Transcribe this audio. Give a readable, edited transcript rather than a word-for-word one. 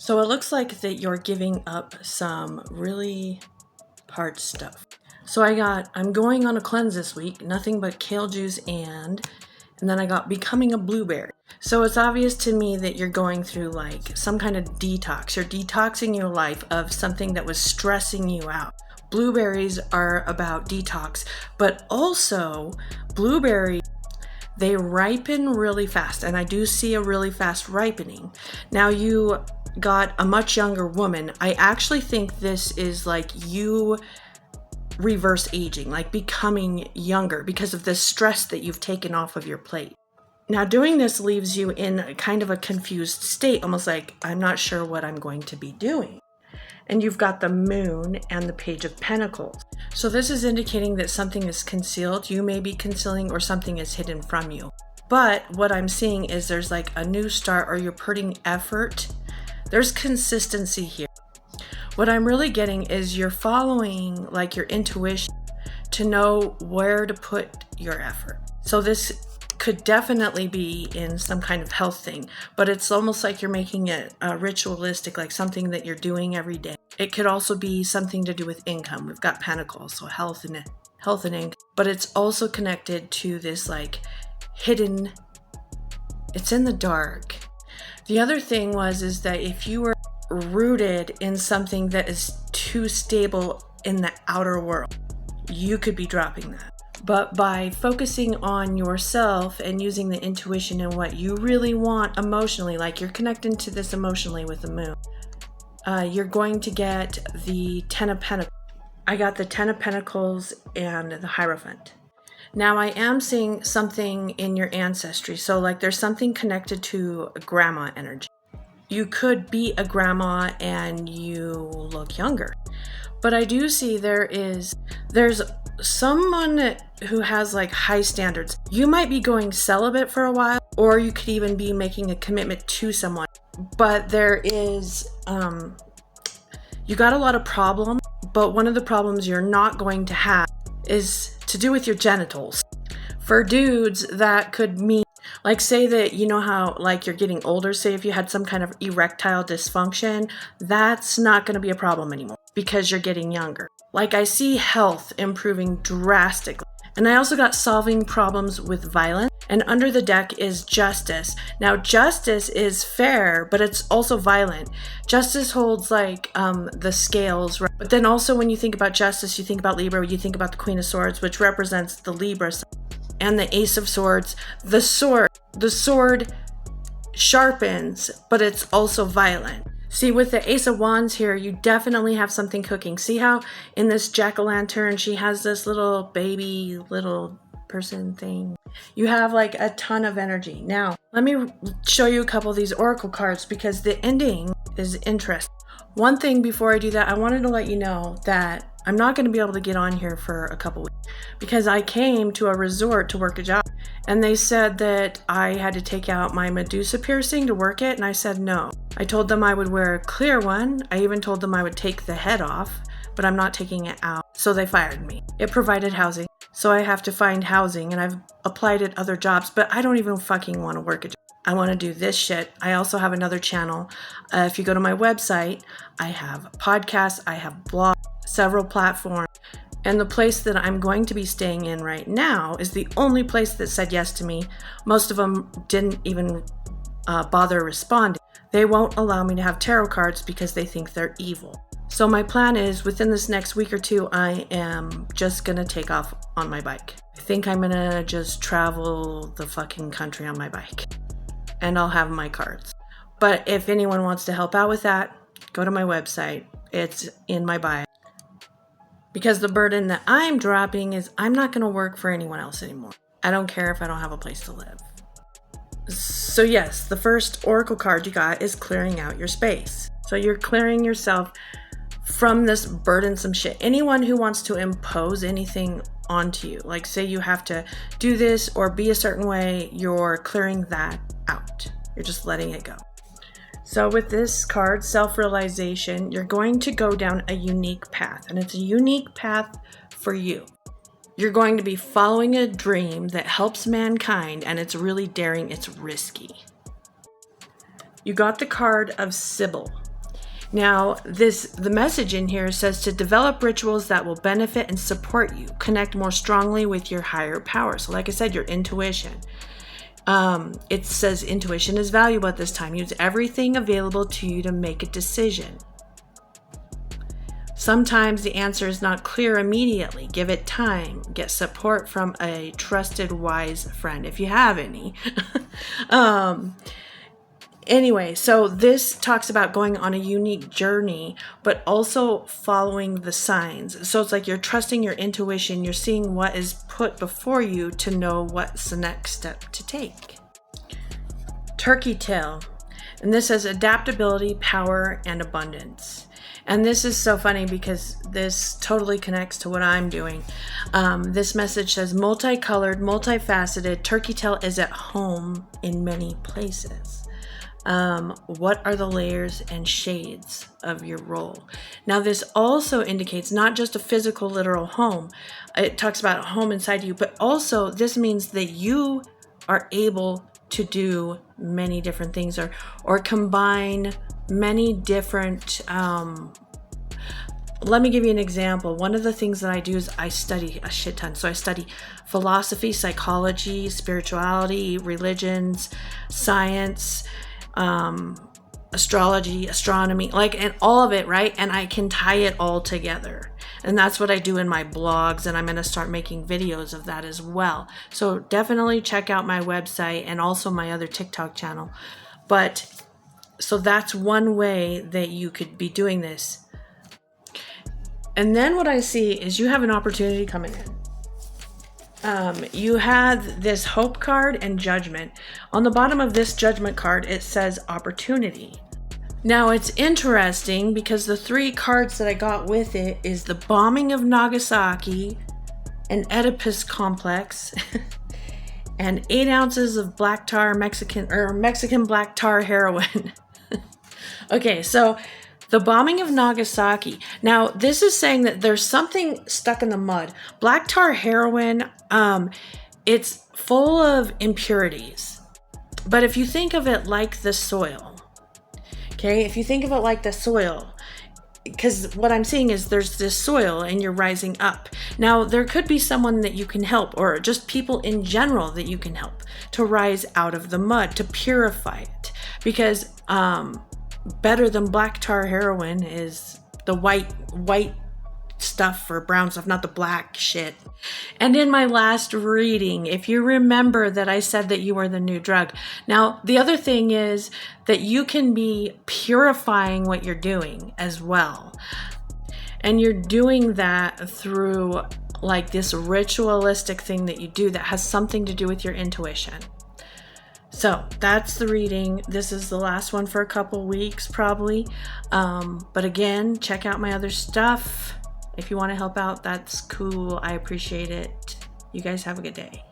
So it looks like that you're giving up some really hard stuff. So I'm going on a cleanse this week, nothing but kale juice and then I got becoming a blueberry. So it's obvious to me that you're going through like some kind of detox. You're detoxing your life of something that was stressing you out. Blueberries are about detox, but also blueberries, they ripen really fast, and I do see a really fast ripening. Now you got a much younger woman. I actually think this is like you reverse aging, like becoming younger because of the stress that you've taken off of your plate. Now doing this leaves you in kind of a confused state, almost like I'm not sure what I'm going to be doing. And you've got the moon and the page of pentacles. So this is indicating that something is concealed. You may be concealing or something is hidden from you. But what I'm seeing is there's like a new start, or you're putting effort. There's consistency here. What I'm really getting is you're following like your intuition to know where to put your effort. So this could definitely be in some kind of health thing, but it's almost like you're making it ritualistic, like something that you're doing every day. It could also be something to do with income. We've got pentacles, so health and income, but it's also connected to this like hidden, it's in the dark. The other thing is that if you were rooted in something that is too stable in the outer world, you could be dropping that. But by focusing on yourself and using the intuition and what you really want emotionally, like you're connecting to this emotionally with the moon, you're going to get the 10 of Pentacles. I got the 10 of Pentacles and the Hierophant. Now I am seeing something in your ancestry. So like there's something connected to grandma energy. You could be a grandma and you look younger. But I do see there's someone who has like high standards. You might be going celibate for a while, or you could even be making a commitment to someone. But there is, you got a lot of problems, but one of the problems you're not going to have is to do with your genitals. For dudes, that could mean, like say that, you know how like you're getting older, say if you had some kind of erectile dysfunction, that's not going to be a problem anymore because you're getting younger. Like I see health improving drastically. And I also got solving problems with violence. And under the deck is justice. Now justice is fair, but it's also violent. Justice holds like the scales, right? But then also when you think about justice, you think about Libra, you think about the Queen of Swords, which represents the Libra side. And the Ace of Swords, the sword sharpens, but it's also violent. See, with the Ace of Wands here, you definitely have something cooking. See how in this jack-o'-lantern, she has this little baby, little person thing. You have like a ton of energy. Now, let me show you a couple of these oracle cards because the ending is interesting. One thing before I do that, I wanted to let you know that I'm not going to be able to get on here for a couple weeks because I came to a resort to work a job and they said that I had to take out my Medusa piercing to work it, and I said no. I told them I would wear a clear one. I even told them I would take the head off, but I'm not taking it out. So they fired me. It provided housing, so I have to find housing, and I've applied at other jobs, but I don't even fucking want to work a job. I want to do this shit. I also have another channel. If you go to my website, I have podcasts, I have blogs, several platforms. And the place that I'm going to be staying in right now is the only place that said yes to me. Most of them didn't even bother responding. They won't allow me to have tarot cards because they think they're evil. So my plan is within this next week or two, I am just going to take off on my bike. I think I'm going to just travel the fucking country on my bike. And I'll have my cards. But if anyone wants to help out with that, go to my website. It's in my bio. Because the burden that I'm dropping is I'm not going to work for anyone else anymore. I don't care if I don't have a place to live. So yes, the first oracle card you got is clearing out your space. So you're clearing yourself from this burdensome shit. Anyone who wants to impose anything onto you, like say you have to do this or be a certain way, you're clearing that out. You're just letting it go. So with this card, self-realization, you're going to go down a unique path, and it's a unique path for you. You're going to be following a dream that helps mankind, and it's really daring, it's risky. You got the card of Sybil. Now, the message in here says to develop rituals that will benefit and support you. Connect more strongly with your higher power. So like I said, your intuition. It says intuition is valuable at this time. Use everything available to you to make a decision. Sometimes the answer is not clear immediately. Give it time. Get support from a trusted, wise friend, if you have any. Anyway, so this talks about going on a unique journey, but also following the signs. So it's like you're trusting your intuition. You're seeing what is put before you to know what's the next step to take. Turkey tail. And this says adaptability, power, and abundance. And this is so funny because this totally connects to what I'm doing. This message says multicolored, multifaceted, turkey tail is at home in many places. What are the layers and shades of your role? Now, this also indicates not just a physical, literal home. It talks about a home inside you, but also this means that you are able to do many different things or combine many different, let me give you an example. One of the things that I do is I study a shit ton. So I study philosophy, psychology, spirituality, religions, science, astrology, astronomy, and all of it, right? And I can tie it all together. And that's what I do in my blogs, and I'm going to start making videos of that as well. So definitely check out my website and also my other TikTok channel. But so that's one way that you could be doing this. And then what I see is you have an opportunity coming in. You had this hope card and judgment. On the bottom of this judgment card, it says opportunity. Now it's interesting because the 3 cards that I got with it is the bombing of Nagasaki, an Oedipus complex, and 8 ounces of black tar Mexican black tar heroin. Okay, so the bombing of Nagasaki. Now, this is saying that there's something stuck in the mud. Black tar heroin, it's full of impurities. But if you think of it like the soil, okay, if you think of it like the soil, because what I'm seeing is there's this soil and you're rising up. Now, there could be someone that you can help, or just people in general that you can help to rise out of the mud, to purify it. Because better than black tar heroin is the white stuff or brown stuff, not the black shit. And in my last reading, if you remember that I said that you are the new drug. Now, the other thing is that you can be purifying what you're doing as well. And you're doing that through like this ritualistic thing that you do that has something to do with your intuition. So that's the reading. This is the last one for a couple weeks probably. But again, check out my other stuff. If you want to help out, that's cool. I appreciate it. You guys have a good day.